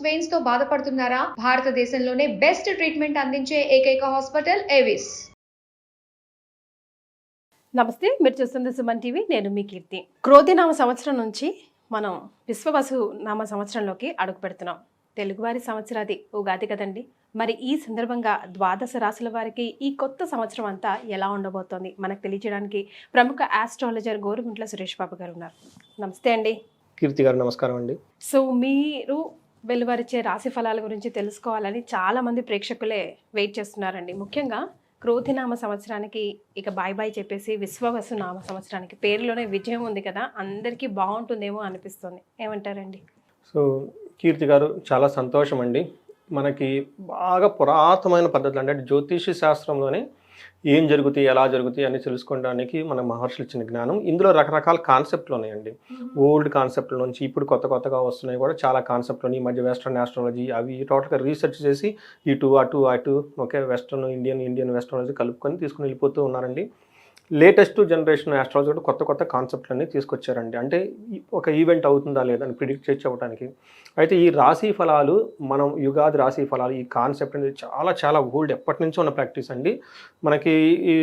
Veins తో బాధపడుతున్నారా? భారతదేశంలోనే బెస్ట్ ట్రీట్మెంట్ అందించే ఏకైక హాస్పిటల్ ఏవిస్. నమస్తే, మీరు చూస్తుంది సుమన్ టీవీ. నేను మీ కీర్తి. క్రోధినామ సంవత్సరం నుంచి మనం విశ్వవసు నామ సంవత్సరంలోకి అడుగు పెడుతున్నాం. తెలుగువారి సంవత్సరాది ఉగాది కదండి. మరి ఈ సందర్భంగా ద్వాదశ రాశుల వారికి ఈ కొత్త సంవత్సరం అంతా ఎలా ఉండబోతోంది మనకు తెలియజేయడానికి ప్రముఖ ఆస్ట్రాలజర్ గోరుగుంట్ల సురేష్ బాబు గారు ఉన్నారు. నమస్తే అండి. కీర్తి గారు నమస్కారం అండి. సో మీరు వెలువరిచే రాశి ఫలాల గురించి తెలుసుకోవాలని చాలా మంది ప్రేక్షకులే వెయిట్ చేస్తున్నారండి. ముఖ్యంగా క్రోధినామ సంవత్సరానికి ఇక బాయ్ బాయ్ చెప్పేసి విశ్వవసు నామ సంవత్సరానికి పేరులోనే విజయం ఉంది కదా, అందరికీ బాగుంటుందేమో అనిపిస్తుంది. ఏమంటారండి? సో కీర్తి గారు చాలా సంతోషం అండి. మనకి బాగా పురాతనమైన పద్ధతులు అంటే జ్యోతిష శాస్త్రంలోనే ఏం జరుగుతాయి, ఎలా జరుగుతాయి అని తెలుసుకోవడానికి మన మహర్షులు ఇచ్చిన జ్ఞానం. ఇందులో రకరకాల కాన్సెప్ట్లు ఉన్నాయండి. ఓల్డ్ కాన్సెప్ట్ల నుంచి ఇప్పుడు కొత్తగా వస్తున్నాయి కూడా చాలా కాన్సెప్ట్లు. ఈ మధ్య వెస్ట్రన్ ఆస్ట్రాలజీ అవి టోటల్గా రీసెర్చ్ చేసి ఇటు అటు ఓకే వెస్ట్రన్ ఇండియన్ వెస్ట్రాలజీ కలుపుకొని తీసుకుని వెళ్ళిపోతూ ఉన్నారండి. లేటెస్ట్ జనరేషన్ ఆస్ట్రాలజీ కూడా కొత్త కాన్సెప్ట్లన్నీ తీసుకొచ్చారండి. అంటే ఒక ఈవెంట్ అవుతుందా లేదా అని ప్రిడిక్ట్ చేసి అవ్వడానికి. అయితే ఈ రాశి ఫలాలు, మనం యుగాది రాశి ఫలాలు ఈ కాన్సెప్ట్ అనేది చాలా ఓల్డ్, ఎప్పటి నుంచో ఉన్న ప్రాక్టీస్ అండి. మనకి ఈ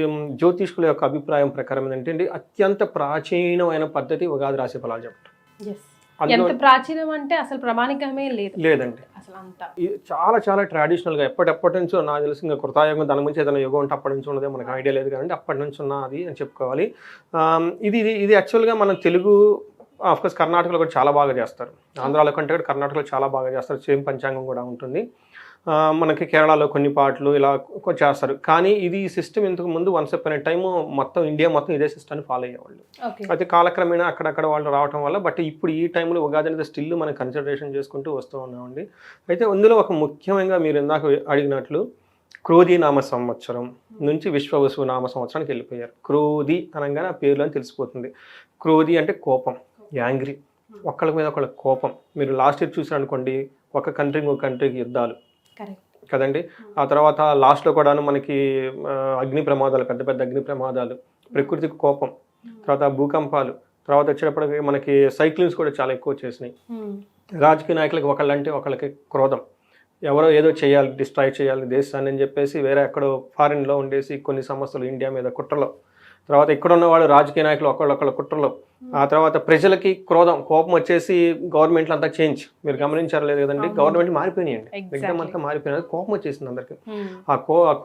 జ్యోతిష్కుల యొక్క అభిప్రాయం ప్రకారం ఏంటంటే అత్యంత ప్రాచీనమైన పద్ధతి ఉగాది రాశి ఫలాలు చెప్పడం. ఎంత ప్రాచీనం అంటే అసలు ప్రామాణికమే లేదండి. అసలు అంతా చాలా ట్రెడిషనల్గా ఎప్పటి నుంచో నాకు తెలిసి ఇంకా కృతాయుగం దాని గురించి ఏదైనా యుగం అంటే అప్పటి నుంచి ఉన్నదే మనకు ఐడియా లేదు కానీ అప్పటి నుంచి ఉన్నది అని చెప్పుకోవాలి. ఇది యాక్చువల్గా మన తెలుగు ఆఫ్కోర్స్ కర్ణాటకలో కూడా చాలా బాగా చేస్తారు. ఆంధ్రాలో కంటే కూడా కర్ణాటకలో చాలా బాగా చేస్తారు. సేమ్ పంచాంగం కూడా ఉంటుంది. మనకి కేరళలో కొన్ని పాటలు ఇలా చేస్తారు. కానీ ఇది సిస్టమ్ ఇంతకు ముందు వన్స్ అపాన్ ఎ టైమ్ మొత్తం ఇండియా మొత్తం ఇదే సిస్టమ్ని ఫాలో అయ్యేవాళ్ళు. అయితే కాలక్రమేణా అక్కడక్కడ వాళ్ళు రావడం వల్ల బట్ ఇప్పుడు ఈ టైంలో ఉగాది అనేది స్టిల్ మనం కన్సిడరేషన్ చేసుకుంటూ వస్తూ ఉన్నామండి. అయితే అందులో ఒక ముఖ్యంగా మీరు ఇందాక అడిగినట్లు క్రోధి నామ సంవత్సరం నుంచి విశ్వవసు నామ సంవత్సరానికి వెళ్ళిపోయారు. క్రోధి అనగానే ఆ పేరులో తెలిసిపోతుంది. క్రోధి అంటే కోపం, యాంగ్రీ, ఒకళ్ళ మీద ఒకళ్ళ కోపం. మీరు లాస్ట్ ఇయర్ చూసారనుకోండి, ఒక కంట్రీకి ఒక కంట్రీకి యుద్ధాలు కదండి. ఆ తర్వాత లాస్ట్లో కూడాను మనకి అగ్ని ప్రమాదాలు, పెద్ద అగ్ని ప్రమాదాలు, ప్రకృతికి కోపం, తర్వాత భూకంపాలు, తర్వాత వచ్చేటప్పటికి మనకి సైక్లిన్స్ కూడా చాలా ఎక్కువ వచ్చేసినాయి. రాజకీయ నాయకులకి ఒకళ్ళంటే ఒకళ్ళకి క్రోధం, ఎవరో ఏదో చేయాలి, డిస్ట్రాయ్ చేయాలి దేశాన్ని అని చెప్పేసి వేరే ఎక్కడో ఫారిన్లో ఉండేసి కొన్ని సమస్యలు ఇండియా మీద కుట్రలో, తర్వాత ఇక్కడ ఉన్న వాళ్ళు రాజకీయ నాయకులు ఒకళ్ళొకళ్ళ కుట్రలో, ఆ తర్వాత ప్రజలకి కోపం వచ్చేసి గవర్నమెంట్లు అంతా చేంజ్. మీరు గమనించారు లేదు కదండి, గవర్నమెంట్ మారిపోయినాయండి, ఎగ్జామ్ అంతా మారిపోయినది, కోపం వచ్చేసింది అందరికి. ఆ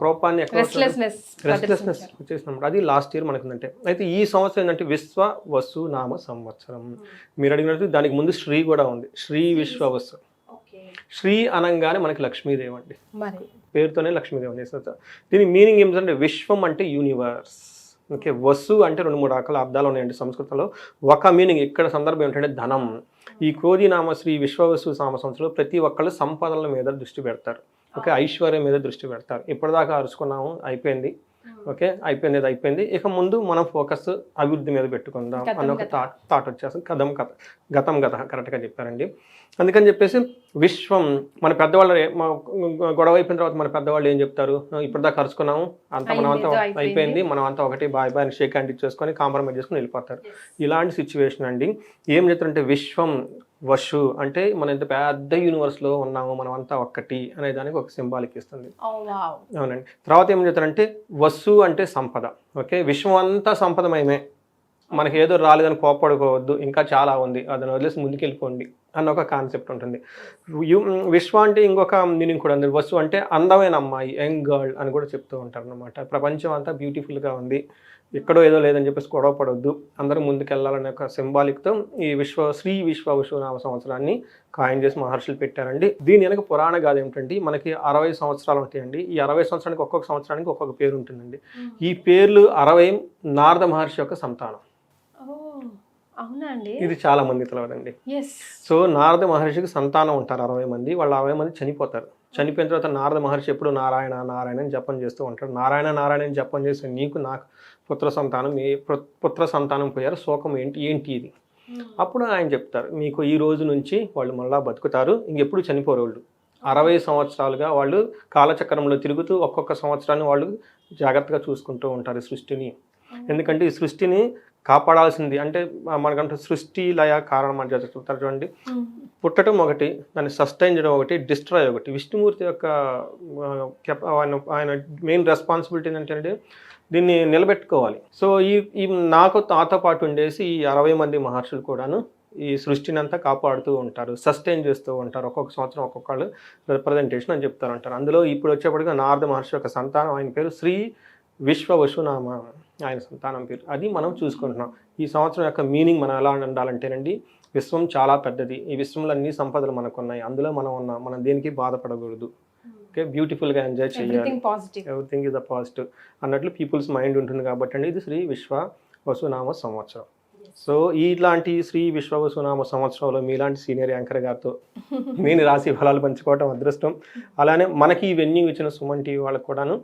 కోపాన్ని రెస్ట్లెస్నెస్ వచ్చేసినప్పుడు అది లాస్ట్ ఇయర్ మనకి ఉందంటే. అయితే ఈ సంవత్సరం ఏంటంటే విశ్వవసు నామ సంవత్సరం. మీరు అడిగినట్టు దానికి ముందు శ్రీ కూడా ఉంది. శ్రీ విశ్వవసు. శ్రీ అనంగానే మనకి లక్ష్మీదేవి అండి, పేరుతోనే లక్ష్మీదేవి అనేసి. దీని మీనింగ్ ఏమిటంటే విశ్వం అంటే యూనివర్స్. ఓకే, వసు అంటే 2-3 రకాల అర్థాలు ఉన్నాయండి సంస్కృతంలో. ఒక మీనింగ్ ఇక్కడ సందర్భం ఏంటంటే ధనం. ఈ క్రోధినామ శ్రీ విశ్వవసు నామ సంవత్సరంలో ప్రతి ఒక్కళ్ళు సంపదల మీద దృష్టి పెడతారు. ఓకే, ఐశ్వర్యం మీద దృష్టి పెడతారు. ఇప్పటిదాకా అరుచుకున్నాము, అయిపోయింది. ఓకే, అయిపోయింది. ఇక ముందు మనం ఫోకస్ అభివృద్ధి మీద పెట్టుకుందాం అన్న ఒక థాట్ వచ్చేస్తుంది. గతం కరెక్ట్గా చెప్పారండి. అందుకని చెప్పేసి విశ్వం, మన పెద్దవాళ్ళు గొడవ అయిపోయిన తర్వాత మన పెద్దవాళ్ళు ఏం చెప్తారు, ఇప్పటిదాకా అరుచుకున్నాము, మనం అంతా అయిపోయింది, మనం అంతా ఒకటి బాయ్ షేక్ హ్యాండ్ ఇచ్చేసుకొని కాంప్రమైజ్ చేసుకుని వెళ్ళిపోతారు. ఇలాంటి సిచ్యువేషన్ అండి. ఏం చెప్తారంటే విశ్వం వసు అంటే మనం ఇంత పెద్ద యూనివర్స్లో ఉన్నాము, మనం అంతా ఒక్కటి అనే దానికి ఒక సింబాలిక్ ఇస్తుంది. అవునండి. తర్వాత ఏం చెప్తారంటే వసు అంటే సంపద. ఓకే, విశ్వం అంతా సంపదమయమే, మనకి ఏదో రాలేదని కోపడుకోవద్దు, ఇంకా చాలా ఉంది, అదని వదిలేసి ముందుకెళ్ళిపోండి అన్న ఒక కాన్సెప్ట్ ఉంటుంది. విశ్వ అంటే ఇంకొక మీనింగ్ కూడా ఉంది. వసు అంటే అందమైన అమ్మాయి, యంగ్ గర్ల్ అని కూడా చెప్తూ ఉంటారు అన్నమాట. ప్రపంచం అంతా బ్యూటిఫుల్గా ఉంది, ఎక్కడో ఏదో లేదని చెప్పేసి గొడవ పడవద్దు, అందరూ ముందుకెళ్ళాలనే ఒక సింబాలిక్తో ఈ శ్రీ విశ్వవసు నామ సంవత్సరాన్ని కాయిన్ చేసి మహర్షులు పెట్టారండి. దీని వెనక పురాణ గాథ ఏమిటంటే మనకి 60 సంవత్సరాలు ఉంటాయండి. ఈ 60 సంవత్సరానికి ఒక్కొక్క సంవత్సరానికి ఒక్కొక్క పేరు ఉంటుందండి. ఈ పేర్లు 60 నారద మహర్షి యొక్క సంతానం. ఇది చాలా మంది తెలియదండి. సో నారద మహర్షికి సంతానం ఉంటారు 60 మంది. వాళ్ళు 60 మంది చనిపోతారు. చనిపోయిన తర్వాత నారద మహర్షి ఎప్పుడు నారాయణ అని జపం చేస్తూ ఉంటాడు. నారాయణ అని జపం చేసి నీకు నాకు పుత్ర సంతానం పోయారు, శోకం ఏంటి ఇది. అప్పుడు ఆయన చెప్తారు, మీకు ఈ రోజు నుంచి వాళ్ళు మళ్ళా బతుకుతారు, ఇంకెప్పుడు చనిపోరు. వాళ్ళు 60 సంవత్సరాలుగా వాళ్ళు కాలచక్రంలో తిరుగుతూ ఒక్కొక్క సంవత్సరాన్ని వాళ్ళు జాగ్రత్తగా చూసుకుంటూ ఉంటారు సృష్టిని. ఎందుకంటే ఈ సృష్టిని కాపాడాల్సింది అంటే మనకంటే సృష్టి లయ కారణం అని చెప్తారు చూడండి. పుట్టడం ఒకటి, దాన్ని సస్టైన్ చేయడం ఒకటి, డిస్ట్రాయ్ ఒకటి. విష్ణుమూర్తి యొక్క ఆయన మెయిన్ రెస్పాన్సిబిలిటీ ఏంటంటే దీన్ని నిలబెట్టుకోవాలి. సో ఈ నాతో పాటు ఉండేసి ఈ 60 మంది మహర్షులు కూడాను ఈ సృష్టిని అంతా కాపాడుతూ ఉంటారు, సస్టైన్ చేస్తూ ఉంటారు. ఒక్కొక్క సంవత్సరం ఒక్కొక్కళ్ళు రిప్రజెంటేషన్ అని చెప్తారు అంటారు. అందులో ఇప్పుడు వచ్చేప్పటికి నారద మహర్షి యొక్క సంతానం, ఆయన పేరు శ్రీ విశ్వవసునామ, ఆయన సంతానం పేరు. అది మనం చూసుకుంటున్నాం. ఈ సంవత్సరం యొక్క మీనింగ్ మనం ఎలా ఉండాలంటేనండి, విశ్వం చాలా పెద్దది, ఈ విశ్వంలో అన్ని సంపదలు మనకు ఉన్నాయి, అందులో మనం ఉన్నాం, మనం దేనికి బాధపడకూడదు, ఓకే, బ్యూటిఫుల్గా ఎంజాయ్ చేయాలి, ఎవ్రీథింగ్ ఇస్ అ పాజిటివ్ అన్నట్లు పీపుల్స్ మైండ్ ఉంటుంది. కాబట్టి అండి ఇది శ్రీ విశ్వవసునామ సంవత్సరం. సో ఇలాంటి శ్రీ విశ్వవసునామ సంవత్సరంలో మీలాంటి సీనియర్ యాంకర్ గారితో నేను రాశి ఫలాలు పంచుకోవటం అదృష్టం. అలానే మనకి ఈ వెన్యూ ఇచ్చిన సుమన్ టీవీ వాళ్ళకు కూడాను,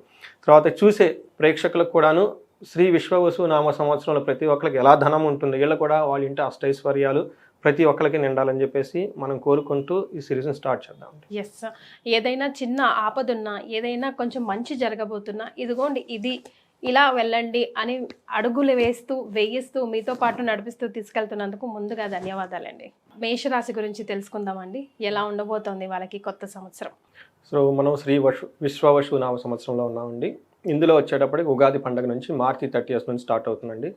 తర్వాత చూసే ప్రేక్షకులకు కూడాను శ్రీ విశ్వవసునామ సంవత్సరంలో ప్రతి ఒక్కరికి ఎలా ధనం ఉంటుంది, వీళ్ళు కూడా వాళ్ళ ఇంటి అష్టైశ్వర్యాలు ప్రతి ఒక్కరికి నిండాలని చెప్పేసి మనం కోరుకుంటూ ఈ సిరీస్ని స్టార్ట్ చేద్దాం. ఎస్, ఏదైనా చిన్న ఆపదున్నా, ఏదైనా కొంచెం మంచి జరగబోతున్నా, ఇదిగోండి ఇది ఇలా వెళ్ళండి అని అడుగులు వేయిస్తూ మీతో పాటు నడిపిస్తూ తీసుకెళ్తున్నందుకు ముందుగా ధన్యవాదాలండి. మేషరాశి గురించి తెలుసుకుందామండి, ఎలా ఉండబోతోంది వాళ్ళకి కొత్త సంవత్సరం. సో మనం శ్రీ విశ్వవసునామ సంవత్సరంలో ఉన్నామండి. ఇందులో వచ్చేటప్పటికి ఉగాది పండుగ నుంచి మార్చి 30th నుంచి స్టార్ట్ అవుతుందండి.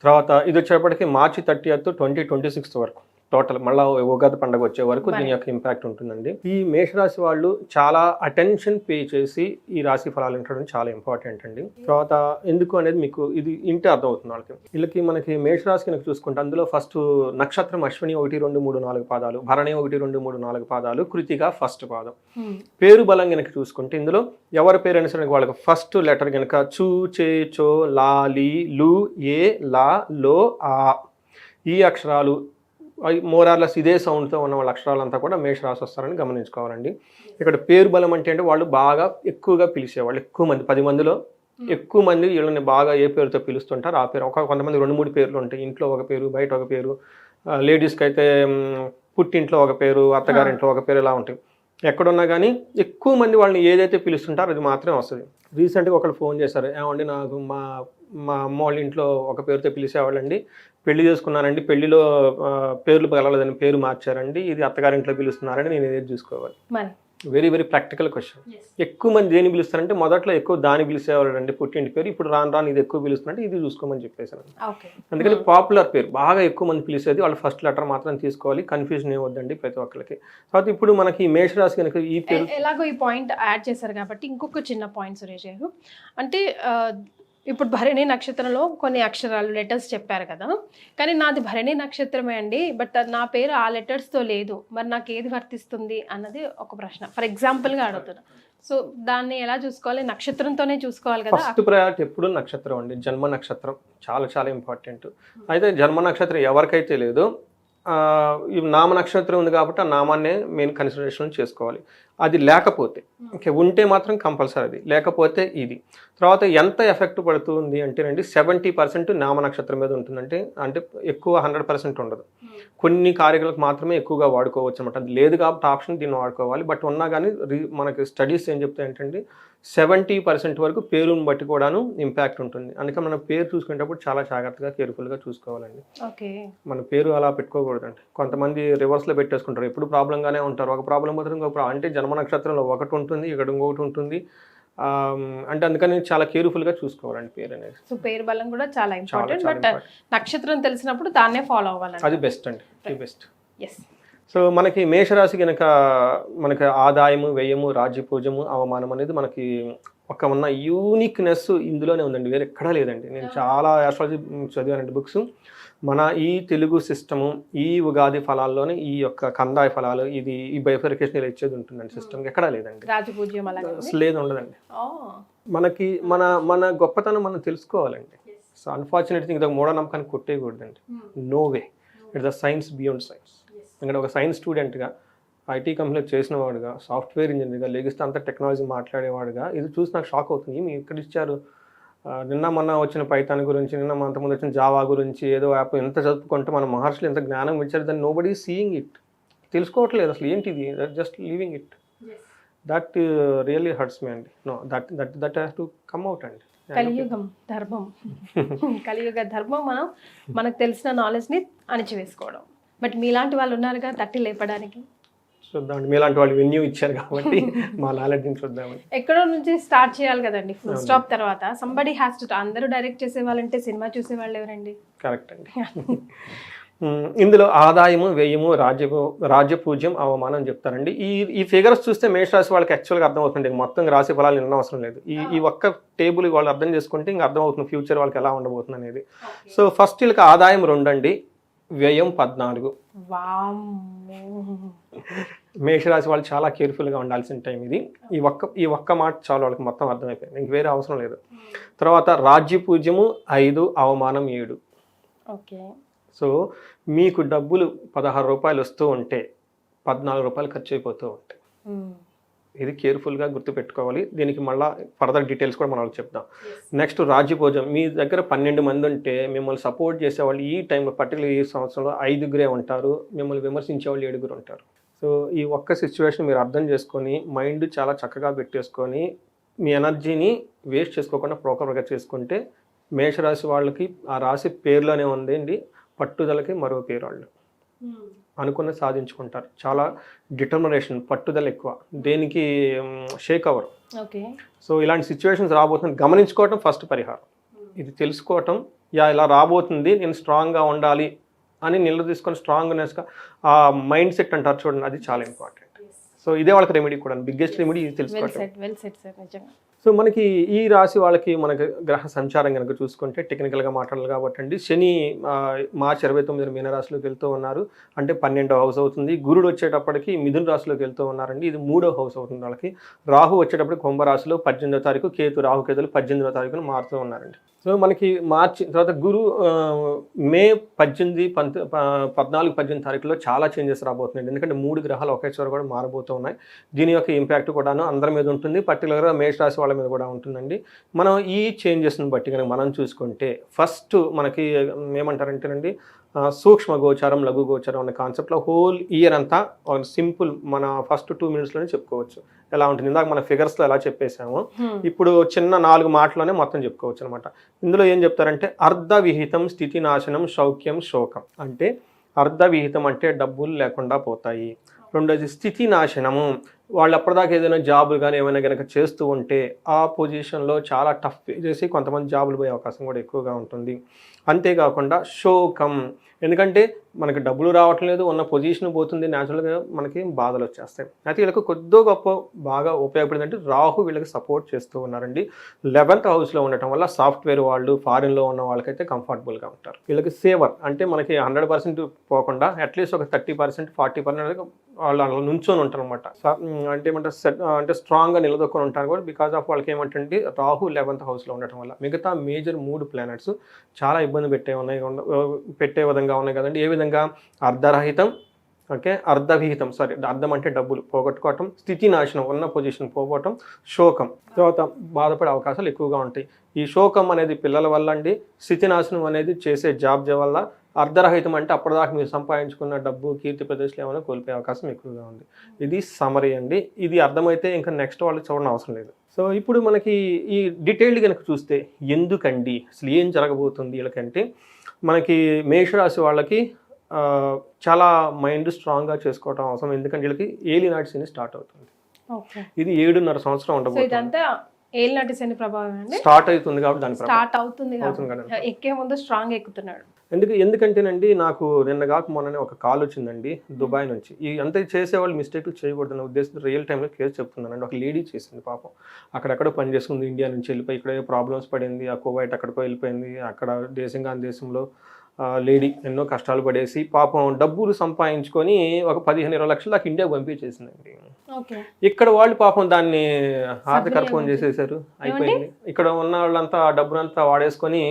తర్వాత ఇది వచ్చేటప్పటికి మార్చి 30th 2026 వరకు టోటల్ మళ్ళీ ఉగాది పండుగ వచ్చే వరకు దీని యొక్క ఇంపాక్ట్ ఉంటుందండి. ఈ మేషరాశి వాళ్ళు చాలా అటెన్షన్ పే చేసి ఈ రాశి ఫలాలు వినడం చాలా ఇంపార్టెంట్ అండి. తర్వాత ఎందుకు అనేది మీకు ఇది ఇంటే అర్థమవుతుంది వాళ్ళకి. వీళ్ళకి మనకి మేషరాశి కనుక చూసుకుంటే అందులో ఫస్ట్ నక్షత్రం అశ్విని 1, 2, 3, 4 పాదాలు, భరణి 1, 2, 3, 4 పాదాలు, కృతిక ఫస్ట్ పాదం. పేరు బలం కనుక చూసుకుంటే ఇందులో ఎవరి పేరు అయినా సరే వాళ్ళకి ఫస్ట్ లెటర్ కనుక చూ, చే, చో, లా, లీ, లు, ఏ, లా, లో, ఆ ఈ అక్షరాలు మోరార్లెస్ ఇదే సౌండ్తో ఉన్న వాళ్ళ అక్షరాలంతా కూడా మేషరాశి వస్తారని గమనించుకోవాలండి. ఇక్కడ పేరు బలం అంటే వాళ్ళు బాగా ఎక్కువగా పిలిచేవాళ్ళు, ఎక్కువ మంది 10 మందిలో ఎక్కువ మంది వీళ్ళని బాగా ఏ పేరుతో పిలుస్తుంటారు ఆ పేరు. కొంతమంది 2-3 పేర్లు ఉంటాయి, ఇంట్లో ఒక పేరు, బయట ఒక పేరు, లేడీస్కి అయితే పుట్టింట్లో ఒక పేరు, అత్తగారింట్లో ఒక పేరు, ఇలా ఉంటాయి. ఎక్కడున్నా కానీ ఎక్కువ మంది వాళ్ళని ఏదైతే పిలుస్తుంటారో అది మాత్రమే వస్తుంది. రీసెంట్గా ఒకళ్ళు ఫోన్ చేశారు, ఏమండి నాకు మా అమ్మ వాళ్ళ ఇంట్లో ఒక పేరుతో పిలిచేవాళ్ళండి, పెళ్లి చేసుకున్నానండి, పెళ్లిలో పేర్లు కలవలేదని పేరు మార్చారండి, ఇది అత్తగారింట్లో పిలుస్తున్నారని నేను ఏది చూసుకోవాలి. Very very practical question. ఎక్కువ మంది దేని పిలుస్తారంటే మొదట్లో ఎక్కువ దాన్ని పిలిచేవాళ్ళు అండి పుట్టింటి పేరు, ఇప్పుడు రాను ఇది ఎక్కువ పిలుస్తున్నారంటే ఇది చూసుకోమని చెప్పేసాను. అందుకని పాపులర్ పేరు బాగా ఎక్కువ మంది పిలిచేది వాళ్ళు ఫస్ట్ లెటర్ మాత్రం తీసుకోవాలి, కన్ఫ్యూజన్ ఏమొద్దండి ప్రతి ఒక్కరికి. తర్వాత ఇప్పుడు మనకి మేషరాశి కనుక ఈ పేరు ఎలాగో ఈ పాయింట్ యాడ్ చేశారు కాబట్టి ఇంకొక చిన్న పాయింట్ సురేష్ గారు, అంటే ఇప్పుడు భరణి నక్షత్రంలో కొన్ని అక్షరాలు లెటర్స్ చెప్పారు కదా, కానీ నాది భరణి నక్షత్రమే అండి, బట్ నా పేరు ఆ లెటర్స్తో లేదు, మరి నాకు ఏది వర్తిస్తుంది అన్నది ఒక ప్రశ్న. ఫర్ ఎగ్జాంపుల్గా అడుగుతున్నా. సో దాన్ని ఎలా చూసుకోవాలి? నక్షత్రంతోనే చూసుకోవాలి కదా. ఫస్ట్ ప్రయారిటీ ఎప్పుడు నక్షత్రం అండి, జన్మ నక్షత్రం చాలా చాలా ఇంపార్టెంట్. అయితే జన్మ నక్షత్రం ఎవరికైతే లేదో ఈ నామ నక్షత్రం ఉంది కాబట్టి ఆ నామాన్నే మెయిన్ కన్సిడరేషన్ చేసుకోవాలి. అది లేకపోతే ఓకే, ఉంటే మాత్రం కంపల్సరీ, అది లేకపోతే ఇది. తర్వాత ఎంత ఎఫెక్ట్ పడుతుంది అంటేనండి 70% నామ నక్షత్రం మీద ఉంటుందంటే, అంటే ఎక్కువ 100% ఉండదు. కొన్ని కార్యక్రమాలకు మాత్రమే ఎక్కువగా వాడుకోవచ్చు అనమాట. అది లేదు కాబట్టి ఆప్షన్ దీన్ని వాడుకోవాలి. బట్ ఉన్నా కానీ మనకి స్టడీస్ ఏం చెప్తాయంటే 70% వరకు పేరుని బట్టి కూడాను ఇంపాక్ట్ ఉంటుంది. అందుకే మన పేరు చూసుకునేటప్పుడు చాలా జాగ్రత్తగా కేర్ఫుల్గా చూసుకోవాలండి. మన పేరు అలా పెట్టుకోకూడదండి. కొంతమంది రివర్స్లో పెట్టేసుకుంటారు, ఎప్పుడు ప్రాబ్లంగానే ఉంటారు. ఒక ప్రాబ్లం పోతే ఇంకొక అంటే జన్మ నక్షత్రంలో ఒకటి ఉంటుంది, ఇక్కడ ఇంకొకటి ఉంటుంది. అంటే అందుకని చాలా కేర్ఫుల్గా చూసుకోవాలండి పేరు అనేది. సో పేరు బలం కూడా చాలా ఇంపార్టెంట్. బట్ నక్షత్రం తెలిసినప్పుడు దాన్నే ఫాలో అవ్వాలి, అది బెస్ట్ అండి, బెస్ట్. సో మనకి మేషరాశి కనుక మనకి ఆదాయము, వ్యయము, రాజ్యపూజము, అవమానం అనేది మనకి ఒక ఉన్న యూనిక్నెస్ ఇందులోనే ఉందండి, వేరే ఎక్కడా లేదండి. నేను చాలా ఆస్ట్రాలజీ చదివానండి బుక్స్. మన ఈ తెలుగు సిస్టము ఈ ఉగాది ఫలాల్లోనే ఈ యొక్క కందాయ ఫలాలు ఇది ఈ బైఫర్కేషన్ ఇచ్చేది ఉంటుందండి. సిస్టమ్ ఎక్కడా లేదండి, అసలు లేదు, ఉండదండి. మనకి మన గొప్పతనం మనం తెలుసుకోవాలండి. సో అన్ఫార్చునేట్లీ ఇది ఒక మూఢనమ్మకాన్ని కొట్టేయకూడదండి. No way, it's the science beyond science. ఎందుకంటే ఒక సైన్స్ స్టూడెంట్గా, ఐటీ కంపెనీలో చేసిన వాడుగా, సాఫ్ట్వేర్ ఇంజనీర్గా, లెగిస్తే అంత టెక్నాలజీ మాట్లాడేవాడుగా ఇది చూసి నాకు షాక్ అవుతుంది. మీరు ఇక్కడ ఇచ్చారు, నిన్న మొన్న వచ్చిన పైథాన్ గురించి, నిన్న అంతకుముందు వచ్చిన జావా గురించి ఏదో యాప్ ఎంత చదువుకుంటే మన మహర్షులు ఎంత జ్ఞానం ఇచ్చారు, దాన్ని నో బడీ సీయింగ్ ఇట్. తెలుసుకోవట్లేదు అసలు ఏంటిది, just leaving it. That really hurts me అండి. No that has to come out అండి. కలియుగం ధర్మం కలియుగ ధర్మం మనకు తెలిసిన నాలెడ్జ్ని అణిచివేసుకోవడం. బట్ మీలాంటి వాళ్ళు ఉన్నారుగా తట్టి లేపడానికి. చూద్దామండి, మీలాంటి వాళ్ళు వెన్యూ ఇచ్చారు కాబట్టి మా నాలెడ్జ్ని చూద్దామండి. ఎక్కడో నుంచి స్టార్ట్ చేయాలి కదండి, ఫుల్ స్టాప్ తర్వాత సంబడి హ్యాస్ టు. అందరూ డైరెక్ట్ చేసే వాళ్ళంటే సినిమా చూసే వాళ్ళు ఎవరండి? కరెక్ట్ అండి. ఇందులో ఆదాయము, వ్యయము, రాజ్యపూజ్యం, అవమానం చెప్తారండి. ఈ ఫిగర్స్ చూస్తే మేషరాశి వాళ్ళకి యాక్చువల్గా అర్థమవుతుంది. మొత్తం రాశి ఫలాలు నిన్న అవసరం లేదు. ఈ ఒక్క టేబుల్ వాళ్ళు అర్థం చేసుకుంటే ఇంకా అర్థమవుతుంది ఫ్యూచర్ వాళ్ళకి ఎలా ఉండబోతుంది అనేది. సో ఫస్ట్ వీళ్ళకి ఆదాయం 2 అండి, వ్యయం 14. మేషరాశి వాళ్ళు చాలా కేర్ఫుల్గా ఉండాల్సిన టైం ఇది. ఈ ఒక్క మాట చాలు వాళ్ళకి మొత్తం అర్థమైపోయింది, ఇంక వేరే అవసరం లేదు. తర్వాత రాజ్యపూజ్యము 5, అవమానం 7. ఓకే. సో మీకు డబ్బులు 16 రూపాయలు వస్తూ ఉంటే 14 రూపాయలు ఖర్చు అయిపోతూ ఉంటాయి. ఇది కేర్ఫుల్గా గుర్తుపెట్టుకోవాలి. దీనికి మళ్ళీ ఫర్దర్ డీటెయిల్స్ కూడా మనం చెప్దాం. నెక్స్ట్ రాజ్యభోజం. మీ దగ్గర 12 మంది ఉంటే మిమ్మల్ని సపోర్ట్ చేసేవాళ్ళు ఈ టైంలో పర్టికులర్ ఈ సంవత్సరంలో 5గురే ఉంటారు, మిమ్మల్ని విమర్శించేవాళ్ళు 7గురు ఉంటారు. సో ఈ ఒక్క సిచ్యువేషన్ మీరు అర్థం చేసుకొని మైండ్ చాలా చక్కగా పెట్టేసుకొని మీ ఎనర్జీని వేస్ట్ చేసుకోకుండా ప్రోపర్గా చేసుకుంటే మేషరాశి వాళ్ళకి ఆ రాశి పేరులోనే ఉందండి, పట్టుదలకి మరో పేరు. వాళ్ళు అనుకున్న సాధించుకుంటారు. చాలా డిటర్మినేషన్, పట్టుదల ఎక్కువ, దేనికి షేక్ అవ్వరు. ఓకే. సో ఇలాంటి సిచ్యువేషన్స్ రాబోతుంది గమనించుకోవటం ఫస్ట్ పరిహారం. ఇది తెలుసుకోవటం, ఇలా రాబోతుంది, నేను స్ట్రాంగ్గా ఉండాలి అని నిలదీసుకొని స్ట్రాంగ్నెస్గా ఆ మైండ్ సెట్ అంటారు చూడండి, అది చాలా ఇంపార్టెంట్. సో ఇదే వాళ్ళకి రెమెడీ కూడా, బిగ్గెస్ట్ రెమెడీ ఇది తెలుసుకోవటం. సో మనకి ఈ రాశి వాళ్ళకి మనకి గ్రహ సంచారం కనుక చూసుకుంటే టెక్నికల్గా మాట్లాడాలి కాబట్టి అండి, శని మార్చి 29 మీనరాశిలోకి వెళ్తూ ఉన్నారు, అంటే 12వ హౌస్ అవుతుంది. గురుడు వచ్చేటప్పటికి మిథున రాశిలోకి వెళ్తూ ఉన్నారండి, ఇది 3వ హౌస్ అవుతుంది వాళ్ళకి. రాహు వచ్చేటప్పటికి కుంభరాశిలో 18వ తారీఖు, కేతు రాహుకేతులు 18వ తారీఖున మారుతూ ఉన్నారండి. సో మనకి మార్చి తర్వాత గురు మే 18, 14, 18 తారీఖులో చాలా చేంజెస్ రాబోతున్నాయి. ఎందుకంటే 3 గ్రహాలు ఒకేసారి కూడా మారబోతూ ఉన్నాయి. దీని యొక్క ఇంపాక్ట్ కూడాను అందరి మీద ఉంటుంది, పర్టికులర్గా మేషరాశి వాళ్ళ మీద కూడా ఉంటుందండి. మనం ఈ చేంజెస్ని బట్టి కనుక మనం చూసుకుంటే ఫస్ట్ మనకి ఏమంటారంటేనండి, సూక్ష్మ గోచారం, లఘు గోచారం అనే కాన్సెప్ట్లో హోల్ ఇయర్ అంతా సింపుల్ మన ఫస్ట్ 2 మినిట్స్లోనే చెప్పుకోవచ్చు ఎలా ఉంటుంది. ఇందాక మన ఫిగర్స్లో ఎలా చెప్పేసాము, ఇప్పుడు చిన్న 4 మాటలోనే మొత్తం చెప్పుకోవచ్చు అనమాట. ఇందులో ఏం చెప్తారంటే అర్ధవిహితం, స్థితి నాశనం, సౌఖ్యం, శోకం. అంటే అర్ధవిహితం అంటే డబ్బులు లేకుండా పోతాయి. రెండోది స్థితి నాశనము, వాళ్ళు అప్పటిదాకా ఏదైనా జాబులు కానీ ఏమైనా కనుక చేస్తూ ఉంటే ఆ పొజిషన్లో చాలా టఫ్ చేసి కొంతమంది జాబులు పోయే అవకాశం కూడా ఎక్కువగా ఉంటుంది. అంతేకాకుండా శోకం, ఎందుకంటే మనకి డబ్బులు రావటం లేదు, ఉన్న పొజిషన్ పోతుంది, న్యాచురల్గా మనకి బాధలు వచ్చేస్తాయి. అయితే వీళ్ళకి కొద్దో గొప్ప బాగా ఉపయోగపడింది అంటే రాహు వీళ్ళకి సపోర్ట్ చేస్తూ ఉన్నారండి. 11th హౌస్లో ఉండటం వల్ల సాఫ్ట్వేర్ వాళ్ళు, ఫారిన్లో ఉన్న వాళ్ళకైతే కంఫర్టబుల్గా ఉంటారు. వీళ్ళకి సేవర్ అంటే మనకి 100% పోకుండా అట్లీస్ట్ ఒక 30%, 40% వాళ్ళు అలా నుంచొని ఉంటారు అనమాట. అంటే ఏమంటారు, స్ట్రాంగ్గా నిలదొక్కుని ఉంటారు కూడా బికాస్ ఆఫ్ వాళ్ళకి ఏమంటే రాహు 11th హౌస్లో ఉండటం వల్ల. మిగతా మేజర్ 3 ప్లానెట్స్ చాలా ఇబ్బంది పెట్టే విధంగా ఉన్నాయి కదండి. ఏ విధంగా? అర్ధరహితం, ఓకే, అర్ధవిహితం, సారీ అర్ధం అంటే డబ్బులు పోగొట్టుకోవటం, స్థితి నాశనం ఉన్న పొజిషన్ పోగొట్టడం, శోకం తర్వాత బాధపడే అవకాశాలు ఎక్కువగా ఉంటాయి. ఈ శోకం అనేది పిల్లల వల్ల అండి, స్థితి నాశనం అనేది చేసే జాబ్ వల్ల, అర్ధరహితం అంటే అప్పటిదాకా మీరు సంపాదించుకున్న డబ్బు, కీర్తి ప్రదేశాలు ఏమైనా కోల్పోయే అవకాశం ఎక్కువగా ఉంది. ఇది సమరీ అండి. ఇది అర్థమైతే ఇంకా నెక్స్ట్ వాళ్ళు చూడడం అవసరం లేదు. సో ఇప్పుడు మనకి ఈ డీటెయిల్డ్ కనుక చూస్తే ఎందుకండి అసలు ఏం జరగబోతుంది వీళ్ళకంటే, మనకి మేషరాశి వాళ్ళకి చాలా మైండ్ స్ట్రాంగ్గా చేసుకోవడం అవసరం. ఎందుకంటే వీళ్ళకి ఏలినాటి శని స్టార్ట్ అవుతుంది. ఇది 7.5 సంవత్సరం ఉండబోతుంది. ఏలినాటి శని ప్రభావం స్టార్ట్ అవుతుంది కాబట్టి దాని స్టార్ట్ అవుతుంది ఎక్కే ముందు స్ట్రాంగ్ ఎక్కుతున్నాడు. ఎందుకంటేనండి నాకు నిన్న కాక మొన్ననే ఒక కాల్ వచ్చిందండి దుబాయ్ నుంచి. ఈ అంతా చేసేవాళ్ళు మిస్టేక్లు చేయకూడదన్న ఉద్దేశంతో రియల్ టైంలో కేసు చెప్తున్నానండి. ఒక లేడీ చేసింది పాపం, అక్కడెక్కడో పని చేసుకుంది, ఇండియా నుంచి వెళ్ళిపోయి ఇక్కడ ప్రాబ్లమ్స్ పడింది, ఆ కువైట్ అక్కడికో వెళ్ళిపోయింది, అక్కడ దేశంలో లేడీ ఎన్నో కష్టాలు పడేసి పాపం డబ్బులు సంపాదించుకొని ఒక 15-20 లక్షలు దాకా ఇండియాకి పంపించేసిందండి. ఇక్కడ వాళ్ళు పాపం దాన్ని ఆర్థికర్పం చేసేసారు, అయిపోయింది. ఇక్కడ ఉన్న వాళ్ళంతా ఆ డబ్బునంతా వాడేసుకొని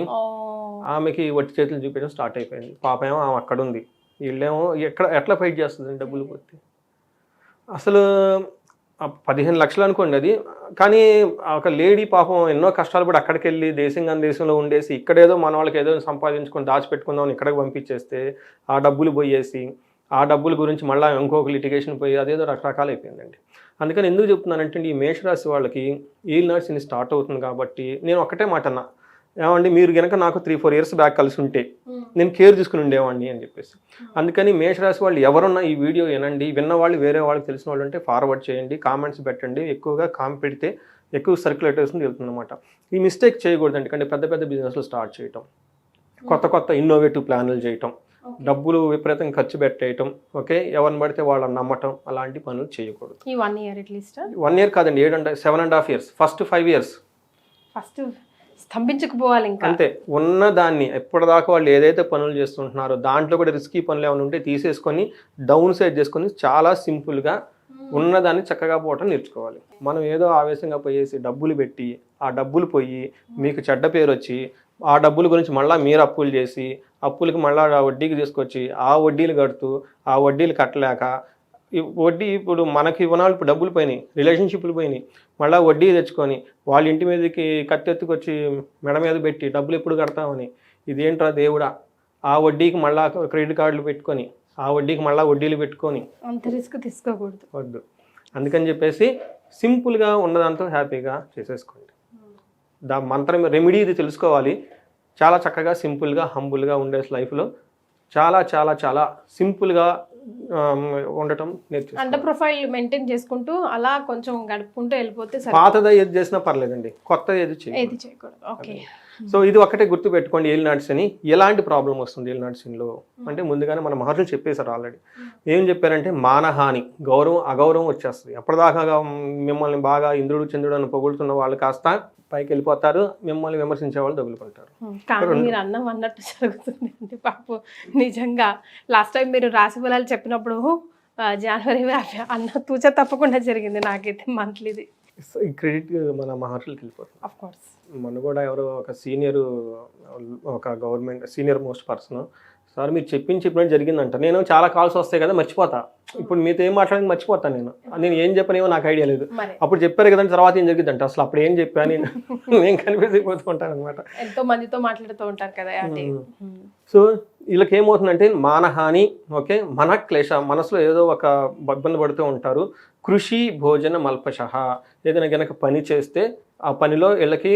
ఆమెకి వట్టి చేతులు చూపించడం స్టార్ట్ అయిపోయింది. పాప ఏమో ఆమె అక్కడ ఉంది, వీళ్ళేమో ఎట్లా ఫైట్ చేస్తుంది డబ్బులు పోతే. అసలు 15 లక్షలు అనుకోండి అది, కానీ ఒక లేడీ పాపం ఎన్నో కష్టాలు పడి అక్కడికి వెళ్ళి దేశంలో ఉండేసి ఇక్కడేదో మన వాళ్ళకి ఏదో సంపాదించుకొని దాచిపెట్టుకుందామని ఇక్కడికి పంపించేస్తే ఆ డబ్బులు పోయేసి ఆ డబ్బుల గురించి మళ్ళీ ఇంకొక లిటిగేషన్ పోయి అదేదో రకరకాలు అయిపోయిందండి. అందుకని ఎందుకు చెప్తున్నానంటే ఈ మేషరాశి వాళ్ళకి ఈల్ శని స్టార్ట్ అవుతుంది కాబట్టి నేను ఒక్కటే మాట అన్నా, ఏమండి మీరు కనుక నాకు 3-4 ఇయర్స్ బ్యాక్ కలిసి ఉంటే నేను కేర్ తీసుకుని ఉండేవాడిని అని చెప్పేసి. అందుకని మేషరాశి వాళ్ళు ఎవరున్నా ఈ వీడియో వినండి, విన్న వాళ్ళు వేరే వాళ్ళకి తెలిసిన వాళ్ళు ఉంటే ఫార్వర్డ్ చేయండి, కామెంట్స్ పెట్టండి, ఎక్కువగా కామెంట్ పెడితే ఎక్కువ సర్క్యులేటర్స్ వెళ్తుంది అనమాట. ఈ మిస్టేక్ చేయకూడదు. ఎందుకంటే పెద్ద పెద్ద బిజినెస్లు స్టార్ట్ చేయటం, కొత్త ఇన్నోవేటివ్ ప్లాన్లు చేయటం, డబ్బులు విపరీతంగా ఖర్చు పెట్టేయటం, ఓకే, ఎవరిని పడితే వాళ్ళని నమ్మటం, అలాంటి పనులు చేయకూడదు. ఈ 1 year అట్లీస్ట్ 1 year కాదండి, 7.5 years, ఫస్ట్ 5 years ఫస్ట్ స్తంభించకపోవాలి ఇంకా అంతే. ఉన్న దాన్ని ఎప్పటిదాకా వాళ్ళు ఏదైతే పనులు చేస్తుంటున్నారో దాంట్లో కూడా రిస్కీ పనులు ఏమైనా ఉంటే తీసేసుకొని డౌన్ సైడ్ చేసుకొని చాలా సింపుల్గా ఉన్నదాన్ని చక్కగా పోవటం నేర్చుకోవాలి. మనం ఏదో ఆవేశంగా పోయేసి డబ్బులు పెట్టి ఆ డబ్బులు పోయి మీకు చెడ్డ పేరు వచ్చి ఆ డబ్బుల గురించి మళ్ళీ మీరు అప్పులు చేసి అప్పులకి మళ్ళీ వడ్డీకి తీసుకొచ్చి ఆ వడ్డీలు కడుతూ ఆ వడ్డీలు కట్టలేక వడ్డీ ఇప్పుడు మనకి ఇవ్వనాలు ఇప్పుడు డబ్బులు పోయినాయి, రిలేషన్షిప్లు పోయినాయి, మళ్ళీ వడ్డీ తెచ్చుకొని వాళ్ళ ఇంటి మీదకి కత్తెత్తుకొచ్చి మెడ మీద పెట్టి డబ్బులు ఎప్పుడు కడతామని, ఇదేంట్రా దేవుడా, ఆ వడ్డీకి మళ్ళీ క్రెడిట్ కార్డులు పెట్టుకొని ఆ వడ్డీకి మళ్ళీ వడ్డీలు పెట్టుకొని అంత రిస్క్ తీసుకోకూడదు, వద్దు. అందుకని చెప్పేసి సింపుల్గా ఉన్నదాంతో హ్యాపీగా చేసేసుకోండి. మంత్రం రెమెడీ ఇది తెలుసుకోవాలి. చాలా చక్కగా సింపుల్గా హంబుల్గా ఉండే లైఫ్లో చాలా చాలా చాలా సింపుల్గా ఉండటం నేర్చుకోవాలి. అండర్ ప్రొఫైల్ మెయింటైన్ చేసుకుంటూ అలా కొంచెం గడుపుకుంటూ వెళ్ళిపోతే పాతదా ఏది చేసినా పర్లేదండి, కొత్తది ఏది చేయకూడదు. ఓకే, సో ఇది ఒకటే గుర్తు పెట్టుకోండి. ఏలినాటి శని ఎలాంటి ప్రాబ్లం వస్తుంది ఏలినాటి శనిలో అంటే ముందుగానే మన మహర్షులు చెప్పేశారు ఆల్రెడీ. ఏం చెప్పారంటే మానహాని, గౌరవం అగౌరవం వచ్చేస్తుంది. అప్పటిదాకా మిమ్మల్ని బాగా ఇంద్రుడు చంద్రుడు అని పొగుడుతున్న వాళ్ళు కాస్త పైకి వెళ్ళిపోతారు, మిమ్మల్ని విమర్శించే వాళ్ళు తగులుకుంటారు. కానీ మీరు అన్నం అన్నట్టు జరుగుతుంది అండి పాపం. నిజంగా లాస్ట్ టైం మీరు రాశి ఫలాలు చెప్పినప్పుడు జనవరి అన్న తూచ తప్పకుండా జరిగింది నాకైతే మంత్లీది. ఈ క్రెడిట్ మన మహర్షులకి వెళ్ళిపోతుంది. ఆఫ్ కోర్స్ మన కూడా ఎవరో ఒక government senior most person, sir మీరు చెప్పినట్టు జరిగిందంట. నేను చాలా కాల్స్ వస్తాయి కదా మర్చిపోతా, ఇప్పుడు మీతో ఏం మాట్లాడింది మర్చిపోతాను. నేను ఏం చెప్పనేమో నాకు ఐడియా లేదు. అప్పుడు చెప్పారు కదండి తర్వాత ఏం జరిగిందంట, అసలు అప్పుడు ఏం చెప్పాను నేను కన్ఫ్యూజ్ అయిపోతూ ఉంటాను అనమాట. ఎంతో మందితో మాట్లాడుతూ ఉంటారు కదా. సో వీళ్ళకి ఏమవుతుందంటే మానహాని, ఓకే, మన క్లేశ, మనసులో ఏదో ఒక ఇబ్బంది పడుతూ ఉంటారు. కృషి భోజన మల్పశః, ఏదైనా కనుక పని చేస్తే ఆ పనిలో వీళ్ళకి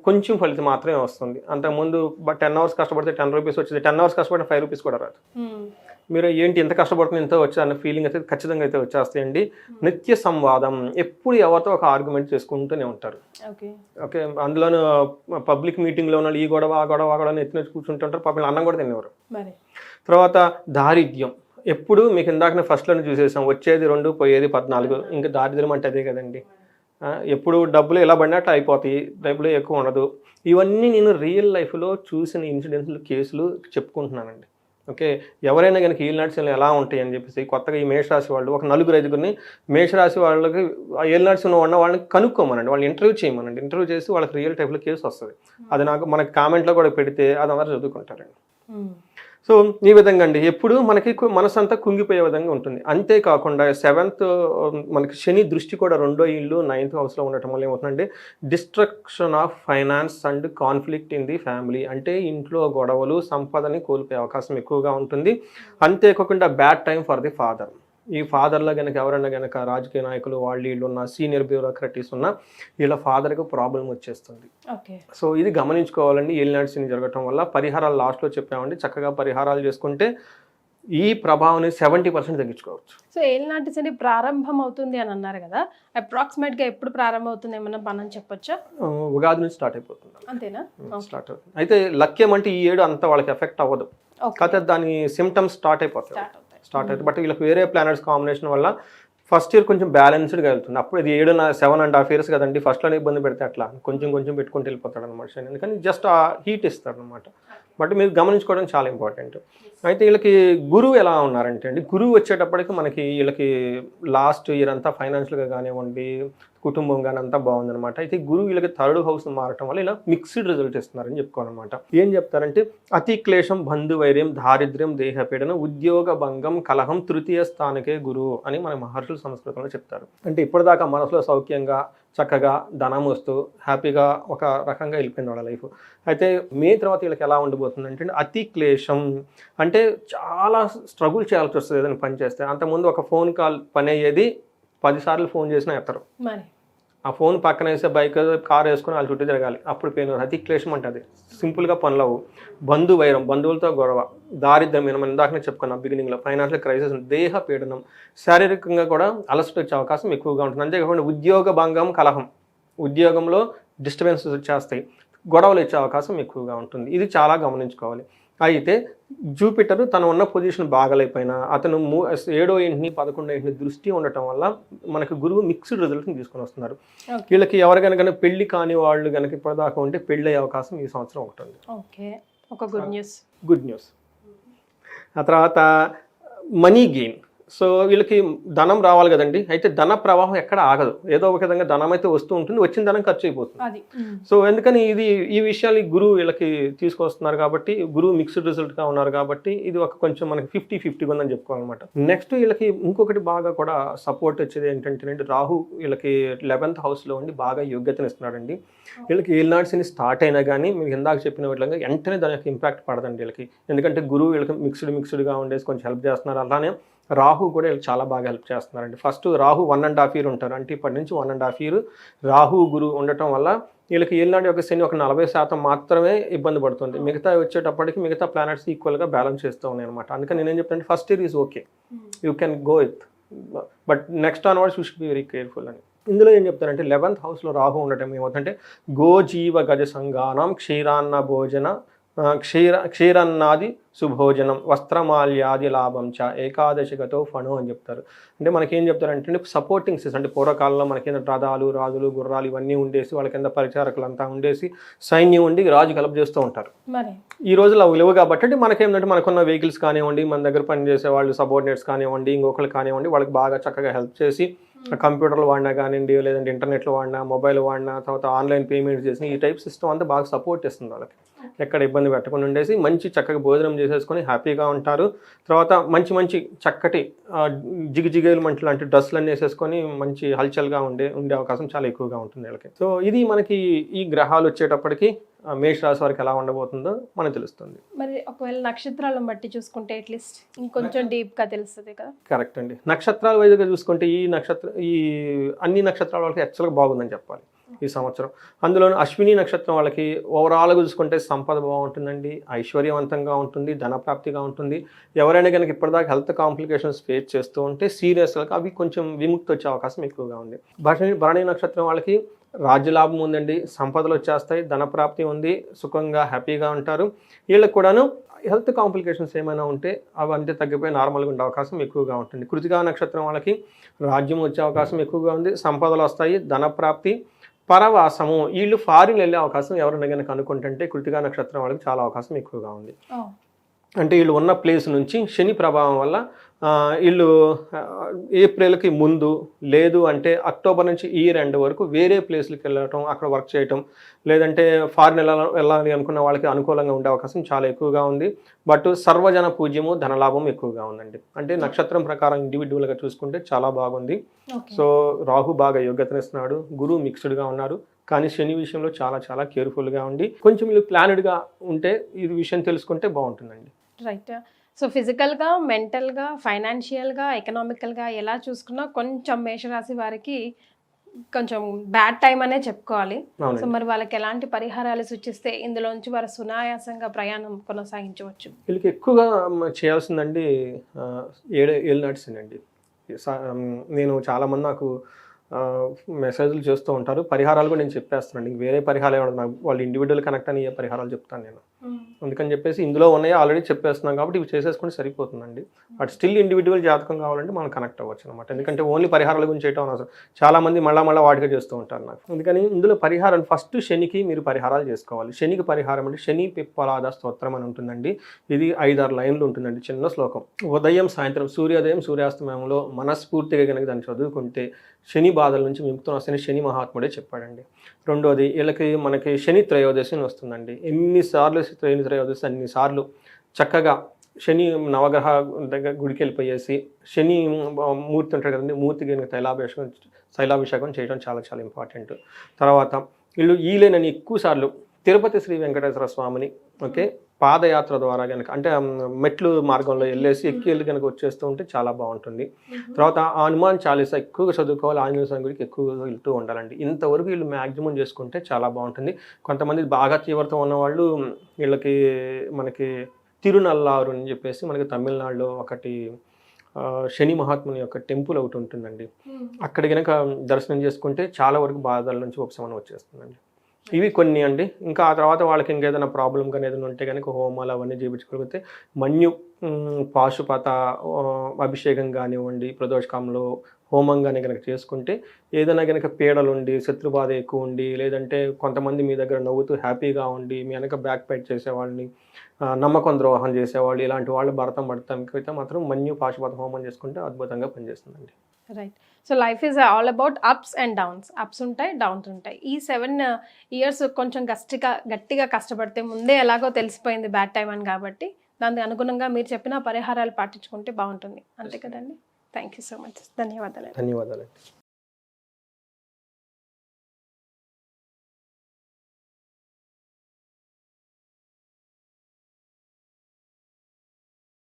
కొంచెం ఫలితం మాత్రమే వస్తుంది. అంతకుముందు 10 hours కష్టపడితే 10 rupees వచ్చేది, 10 hours కష్టపడితే 5 rupees కూడా రాదు. మీరు ఏంటి ఎంత కష్టపడుతుంది ఎంత వచ్చా అన్న ఫీలింగ్ అయితే ఖచ్చితంగా అయితే వచ్చేస్తాయండి. నిత్య సంవాదం, ఎప్పుడు ఎవరితో ఒక ఆర్గ్యుమెంట్ చేసుకుంటూనే ఉంటారు. ఓకే, అందులోనూ పబ్లిక్ మీటింగ్లో ఉన్న ఈ గొడవ ఆ గొడవ ఎత్తిన కూర్చుంటుంటారు. పాపం అన్నం కూడా తినేవారు. తర్వాత దారిద్ర్యం, ఎప్పుడు మీకు ఇందాక ఫస్ట్లోనే చూసేసాం, వచ్చేది 2 పోయేది 14, ఇంకా దారిద్ర్యం అంటే అదే కదండి. ఎప్పుడు డబ్బులు ఎలా పడినట్టు అయిపోతాయి, డబ్బులు ఎక్కువ ఉండదు. ఇవన్నీ నేను రియల్ లైఫ్లో చూసిన ఇన్సిడెంట్స్లు కేసులు చెప్పుకుంటున్నానండి. ఓకే, ఎవరైనా కనుక ఏలినాటి శనులు ఎలా ఉంటాయి అని చెప్పేసి కొత్తగా ఈ మేషరాశి వాళ్ళు ఒక 4-5 మేషరాశి వాళ్ళకి ఏలినాటి శని ఉన్న వాళ్ళని కనుక్కోమనండి, వాళ్ళని ఇంటర్వ్యూ చేయమనండి. ఇంటర్వ్యూ చేసి వాళ్ళకి రియల్ టైప్లో కేసు వస్తుంది. అది మనకి కామెంట్లో కూడా పెడితే అది అందరూ చదువుకుంటారండి. సో ఈ విధంగా అండి ఎప్పుడు మనకి మనసు అంతా కుంగిపోయే విధంగా ఉంటుంది. అంతేకాకుండా 7th మనకి శని దృష్టి కూడా 2వ ఇల్లు 9th హౌస్లో ఉండటం వల్ల ఏమవుతుందంటే destruction of finance and conflict in the family, అంటే ఇంట్లో గొడవలు, సంపదని కోల్పోయే అవకాశం ఎక్కువగా ఉంటుంది. అంతేకాకుండా bad time for the father. ఈ ఫాదర్లో కనుక ఎవరైనా కనుక రాజకీయ నాయకులు వీళ్ళు ఉన్న సీనియర్ బ్యూరోక్రటీస్ ఉన్న వీళ్ళ ఫాదర్కి ప్రాబ్లం వచ్చేస్తుంది. సో ఇది గమనించుకోవాలండి. ఏలినాటి శని జరగటం వల్ల పరిహారాలు లాస్ట్లో చెప్పామండి, చక్కగా పరిహారాలు చేసుకుంటే ఈ ప్రభావాన్ని 70% తగ్గించుకోవచ్చు. సో ఏలినాటి శని ప్రారంభం అవుతుంది అని అన్నారు కదా, అప్రాక్సిమేట్గా ఎప్పుడు ప్రారంభం అవుతుంది ఏమన్నా మనం చెప్పొచ్చా? ఉగాది నుంచి స్టార్ట్ అయిపోతుంది. అంతేనా? స్టార్ట్ అవుతుంది. అయితే లక్ష్యం అంటే ఈ ఏడు అంత వాళ్ళకి ఎఫెక్ట్ అవ్వదు, కాకపోతే దాని సిమ్టమ్స్ స్టార్ట్ అయిపోతాయి. బట్ వీళ్ళకి వేరే ప్లానెట్స్ కాంబినేషన్ వల్ల ఫస్ట్ ఇయర్ కొంచెం బ్యాలెన్స్డ్గా వెళ్తుంది. అప్పుడు ఇది 7.5 years కదండి, ఫస్ట్లోనే ఇబ్బంది పెడితే అట్లా కొంచెం పెట్టుకుంటూ వెళ్ళిపోతాడు అనమాట శని. ఎందుకని జస్ట్ ఆ హీట్ ఇస్తాడు అనమాట. బట్ మీరు గమనించుకోవడం చాలా ఇంపార్టెంట్. అయితే వీళ్ళకి గురువు ఎలా ఉన్నారంటే అండి, గురువు వచ్చేటప్పటికి మనకి వీళ్ళకి లాస్ట్ ఇయర్ అంతా ఫైనాన్షియల్గా కానివ్వండి, కుటుంబం కానీ అంతా బాగుందనమాట. అయితే గురువు వీళ్ళకి థర్డ్ హౌస్ మారటం వల్ల ఇలా మిక్స్డ్ రిజల్ట్ ఇస్తున్నారని చెప్పుకోవాలన్నమాట. ఏం చెప్తారంటే అతి క్లేశం బంధువైర్యం దారిద్ర్యం దేహపీడన ఉద్యోగ భంగం కలహం తృతీయ స్థానకే గురువు అని మన మహర్షులు సంస్కృతంలో చెప్తారు. అంటే ఇప్పటిదాకా మనసులో సౌఖ్యంగా చక్కగా ధనం వస్తూ హ్యాపీగా ఒక రకంగా వెళ్ళిపోయింది వాళ్ళ లైఫ్. అయితే మే తర్వాత వీళ్ళకి ఎలా ఉండబోతుంది అంటే అతి క్లేశం అంటే చాలా స్ట్రగుల్ చేయాల్సి వస్తుంది ఏదైనా పని చేస్తే. అంతకుముందు ఒక ఫోన్ కాల్ పని అయ్యేది 10 సార్లు ఫోన్ చేసినా ఎత్తరు. ఆ ఫోన్ పక్కన వేసే బైక్ కార్ వేసుకుని వాళ్ళ చుట్టూ తిరగాలి, అప్పుడు పెయిన్. అతి క్లేశం అంటే అది సింపుల్గా పనులవు. బంధువైరం బంధువులతో గొడవ, దారిద్ర్యం మనం ఇందాకనే చెప్పుకున్నాం బిగినింగ్లో, ఫైనాన్షియల్ క్రైసిస్, దేహ పీడనం, శారీరకంగా కూడా అలసట వచ్చే అవకాశం ఎక్కువగా ఉంటుంది. అంతేకాకుండా ఉద్యోగ భంగం కలహం, ఉద్యోగంలో డిస్టర్బెన్సెస్ వచ్చేస్తాయి, గొడవలు ఇచ్చే అవకాశం ఎక్కువగా ఉంటుంది. ఇది చాలా గమనించుకోవాలి. అయితే జూపిటర్ తను ఉన్న పొజిషన్ బాగలేకపోయినా అతను 7వ ఇంటిని 11వ ఇంటిని దృష్టి ఉండటం వల్ల మనకు గురువు మిక్స్డ్ రిజల్ట్ని తీసుకొని వస్తున్నారు. వీళ్ళకి ఎవరికైనా పెళ్లి కాని వాళ్ళు కనుక ఇప్పటిదాకా ఉంటే పెళ్లి అయ్యే అవకాశం ఈ సంవత్సరం ఉంటుంది. Good news. ఆ తర్వాత మనీ గెయిన్. సో వీళ్ళకి ధనం రావాలి కదండి. అయితే ధన ప్రవాహం ఎక్కడ ఆగదు, ఏదో ఒక విధంగా ధనం అయితే వస్తూ ఉంటుంది, వచ్చిన ధనం ఖర్చు అయిపోతుంది. సో ఎందుకని ఈ విషయాలు గురువు వీళ్ళకి తీసుకొస్తున్నారు కాబట్టి, గురువు మిక్స్డ్ రిజల్ట్గా ఉన్నారు కాబట్టి ఇది ఒక కొంచెం మనకి 50-50 ఉందని చెప్పుకోవాలన్నమాట. నెక్స్ట్ వీళ్ళకి ఇంకొకటి బాగా కూడా సపోర్ట్ వచ్చేది ఏంటంటే రాహు వీళ్ళకి 11th హౌస్లో ఉండి బాగా యోగ్యతను ఇస్తున్నాడండి. వీళ్ళకి ఏలినాటి శని స్టార్ట్ అయినా కానీ మీకు ఇందాక చెప్పిన విధంగా వెంటనే దాని యొక్క ఇంపాక్ట్ పడదండి వీళ్ళకి. ఎందుకంటే గురువు వీళ్ళకి మిక్స్డ్గా ఉండేసి కొంచెం హెల్ప్ చేస్తున్నారు. అలానే రాహు కూడా వీళ్ళకి చాలా బాగా హెల్ప్ చేస్తున్నారండి. ఫస్ట్ రాహు 1.5 year ఉంటారు. అంటే ఇప్పటి నుంచి 1.5 year రాహు గురువు ఉండటం వల్ల వీళ్ళకి ఏలినాటి యొక్క శని ఒక 40% మాత్రమే ఇబ్బంది పడుతుంది. మిగతా వచ్చేటప్పటికి మిగతా ప్లానెట్స్ ఈక్వల్గా బ్యాలెన్స్ చేస్తూ ఉన్నాయి అనమాట. అందుకని నేనేం చెప్తానంటే first year is okay, you can go with, but next onwards you should be very careful అని. ఇందులో ఏం చెప్తారంటే 11th హౌస్లో రాహు ఉండటం ఏమవుతుందంటే గోజీవ గజ సంగానం క్షీరాన్న భోజన క్షీరన్నాది సుభోజనం వస్త్రమాల్యాది లాభం చ ఏకాదశిగతో ఫణు అని చెప్తారు. అంటే మనకేం చెప్తారంటే సపోర్టింగ్ సిస్టమ్. అంటే పూర్వకాలంలో మనకి రథాలు రాజులు గుర్రాలు ఇవన్నీ ఉండేసి వాళ్ళ కింద పరిచారకులు అంతా ఉండేసి సైన్యం ఉండి రాజు కలప చేస్తూ ఉంటారు. ఈ రోజులు అవి లేవు కాబట్టి అంటే మనకేంటంటే మనకున్న వెహికల్స్ కానివ్వండి, మన దగ్గర పనిచేసే వాళ్ళు సబార్డినేట్స్ కానివ్వండి, ఇంకొకరు కానివ్వండి, వాళ్ళకి బాగా చక్కగా హెల్ప్ చేసి కంప్యూటర్లు వాడినా కానివ్వండి, లేదంటే ఇంటర్నెట్లో వాడినా, మొబైల్ వాడినా, తర్వాత ఆన్లైన్ పేమెంట్స్ చేసిన ఈ టైప్ సిస్టమ్ అంతా బాగా సపోర్ట్ చేస్తుంది వాళ్ళకి. ఎక్కడ ఇబ్బంది పెట్టకుండా ఉండేసి మంచి చక్కగా భోజనం చేసేసుకొని హ్యాపీగా ఉంటారు. తర్వాత మంచి చక్కటి జిగిజిగేలు మంచి లాంటి డ్రెస్సులు అన్నీ వేసేసుకొని మంచి హల్చల్గా ఉండే అవకాశం చాలా ఎక్కువగా ఉంటుంది వీళ్ళకి. సో ఇది మనకి ఈ గ్రహాలు వచ్చేటప్పటికి మేష రాశి వారికి ఎలా ఉండబోతుందో మనకు తెలుస్తుంది. మరి ఒకవేళ నక్షత్రాలను బట్టి చూసుకుంటే అట్లీస్ట్ ఇంకొంచెం డీప్గా తెలుస్తుంది కదా. కరెక్ట్ అండి. నక్షత్రాల వైజ్గా చూసుకుంటే ఈ అన్ని నక్షత్రాల వాళ్ళకి యాక్చువల్గా బాగుందని చెప్పాలి ఈ సంవత్సరం. అందులో అశ్విని నక్షత్రం వాళ్ళకి ఓవరాల్గా చూసుకుంటే సంపద బాగుంటుందండి, ఐశ్వర్యవంతంగా ఉంటుంది, ధనప్రాప్తిగా ఉంటుంది. ఎవరైనా కనుక ఇప్పటిదాకా హెల్త్ కాంప్లికేషన్స్ ఫేస్ చేస్తూ ఉంటే సీరియస్గా అవి కొంచెం విముక్తి వచ్చే అవకాశం ఎక్కువగా ఉంది. భరణి నక్షత్రం వాళ్ళకి రాజ్యలాభం ఉందండి, సంపదలు వచ్చేస్తాయి, ధనప్రాప్తి ఉంది, సుఖంగా హ్యాపీగా ఉంటారు. వీళ్ళకి కూడాను హెల్త్ కాంప్లికేషన్స్ ఏమైనా ఉంటే అవి అంతే తగ్గిపోయి నార్మల్గా ఉండే అవకాశం ఎక్కువగా ఉంటుంది. కృతికా నక్షత్రం వాళ్ళకి రాజ్యం వచ్చే అవకాశం ఎక్కువగా ఉంది, సంపదలు వస్తాయి, ధనప్రాప్తి, పరవాసము. వీళ్ళు ఫారిన్ వెళ్ళే అవకాశం ఎవరైనా కనుక అనుకుంటుంటే కృతికా నక్షత్రం వాళ్ళకి చాలా అవకాశం ఎక్కువగా ఉంది. అంటే వీళ్ళు ఉన్న ప్లేస్ నుంచి శని ప్రభావం వల్ల వీళ్ళు ఏప్రిల్కి ముందు లేదు అంటే అక్టోబర్ నుంచి ఇయర్ ఎండ్ వరకు వేరే ప్లేస్లకి వెళ్ళటం, అక్కడ వర్క్ చేయటం, లేదంటే ఫారిన్ వెళ్ళాలి అనుకున్న వాళ్ళకి అనుకూలంగా ఉండే అవకాశం చాలా ఎక్కువగా ఉంది. బట్ సర్వజన పూజ్యము ధనలాభం ఎక్కువగా ఉందండి. అంటే నక్షత్రం ప్రకారం ఇండివిజువల్గా చూసుకుంటే చాలా బాగుంది. సో రాహు బాగా యోగ్యతనిస్తున్నాడు, గురువు మిక్స్డ్గా ఉన్నారు, కానీ శని విషయంలో చాలా కేర్ఫుల్గా ఉండి కొంచెం వీళ్ళు ప్లానెడ్గా ఉంటే ఈ విషయం తెలుసుకుంటే బాగుంటుందండి. రైట్. సో ఫిజికల్గా, మెంటల్గా, ఫైనాన్షియల్గా, ఎకనామికల్గా ఎలా చూసుకున్నా కొంచెం మేషరాశి వారికి కొంచెం బ్యాడ్ టైం అనే చెప్పుకోవాలి. సో మరి వాళ్ళకి ఎలాంటి పరిహారాలు సూచిస్తే ఇందులోంచి వారు సునాయాసంగా ప్రయాణం కొనసాగించవచ్చు? వీళ్ళకి ఎక్కువగా చేయాల్సిందండి ఏలినాటి శని అండి. నేను చాలామంది నాకు మెసేజ్లు చేస్తూ ఉంటారు, పరిహారాలు కూడా నేను చెప్పేస్తానండి. వేరే పరిహారాలు ఏమన్నా నాకు వాళ్ళు ఇండివిజువల్ కనెక్ట్ అని ఏ పరిహారాలు చెప్తాను నేను. అందుకని చెప్పేసి ఇందులో ఉన్నాయి ఆల్రెడీ చెప్పేస్తున్నాం కాబట్టి ఇవి చేసేసుకుంటే సరిపోతుందండి. బట్ స్టిల్ ఇండివిజువల్ జాతకం కావాలంటే మనం కనెక్ట్ అవ్వచ్చు అనమాట. ఎందుకంటే ఓన్లీ పరిహారాల గురించి చేయటం అనవసరం. చాలామంది మళ్ళా వాటిగా చేస్తూ ఉంటారు నాకు. అందుకని ఇందులో పరిహారం ఫస్ట్ శనికి మీరు పరిహారాలు చేసుకోవాలి. శనికి పరిహారం అంటే శని పిప్పలాద స్తోత్రం అని ఉంటుందండి. ఇది 5-6 లైన్లు ఉంటుందండి, చిన్న శ్లోకం. ఉదయం సాయంత్రం సూర్యోదయం సూర్యాస్తమయంలో మనస్ఫూర్తిగా కనుక దాన్ని చదువుకుంటే శని బాధల నుంచి విముక్తం వస్తేనే శని మహాత్ముడే చెప్పాడండి. రెండోది వీళ్ళకి మనకి శని త్రయోదశి అని వస్తుందండి. ఎన్నిసార్లు శని త్రయోదశి అన్నిసార్లు చక్కగా శని నవగ్రహ దగ్గర గుడికి వెళ్ళిపోయేసి శని మూర్తి ఉంటాడు కదండి, మూర్తికి కనుక తైలాభిషేకం చేయడం చాలా చాలా ఇంపార్టెంట్. తర్వాత వీళ్ళు ఈలేనని ఎక్కువసార్లు తిరుపతి శ్రీ వెంకటేశ్వర స్వామిని పాదయాత్ర ద్వారా కనుక అంటే మెట్లు మార్గంలో ఎక్కి వెళ్ళి కనుక వచ్చేస్తూ ఉంటే చాలా బాగుంటుంది. తర్వాత హనుమాన్ చాలీసా ఎక్కువగా చదువుకోవాలి, ఆంజనేయ స్వామి గుడికి ఎక్కువగా వెళ్తూ ఉండాలండి. ఇంతవరకు వీళ్ళు మ్యాక్సిమం చేసుకుంటే చాలా బాగుంటుంది. కొంతమంది బాగా తీవ్రత ఉన్నవాళ్ళు వీళ్ళకి మనకి తిరునల్లారు అని చెప్పేసి మనకి తమిళనాడులో ఒకటి శని మహాత్ముని యొక్క టెంపుల్ ఒకటి ఉంటుందండి. అక్కడ కనుక దర్శనం చేసుకుంటే చాలా వరకు బాధల నుంచి ఉపశమనం వచ్చేస్తుందండి. ఇవి కొన్ని అండి. ఇంకా ఆ తర్వాత వాళ్ళకి ఇంకేదైనా ప్రాబ్లం కానీ ఏదైనా ఉంటే కనుక హోమాలు అవన్నీ చేయించుకోగలిగితే మన్యు పాశుపత అభిషేకం కానివ్వండి, ప్రదోషకాలంలో హోమం కానీ కనుక చేసుకుంటే ఏదైనా కనుక పీడలుండి శత్రుబాధ ఎక్కువ ఉండి, లేదంటే కొంతమంది మీ దగ్గర నవ్వుతూ హ్యాపీగా ఉండి మీ వెనక బ్యాక్ ఫైట్ చేసేవాళ్ళని, నమ్మకం ద్రోహం చేసేవాళ్ళు, ఇలాంటి వాళ్ళు భరతం పడతానికైతే మాత్రం మన్యు పాశుపత హోమం చేసుకుంటే అద్భుతంగా పనిచేస్తుందండి. Right. So life is all about ups and downs. Ups ఉంటాయి, డౌన్స్ ఉంటాయి. ఈ 7 years కొంచెం గట్టిగా కష్టపడితే ముందే ఎలాగో తెలిసిపోయింది బ్యాడ్ టైం అని, కాబట్టి దానికి అనుగుణంగా మీరు చెప్పిన పరిహారాలు పాటించుకుంటే బాగుంటుంది. అంతే కదండి. Thank you so much. ధన్యవాదాలు.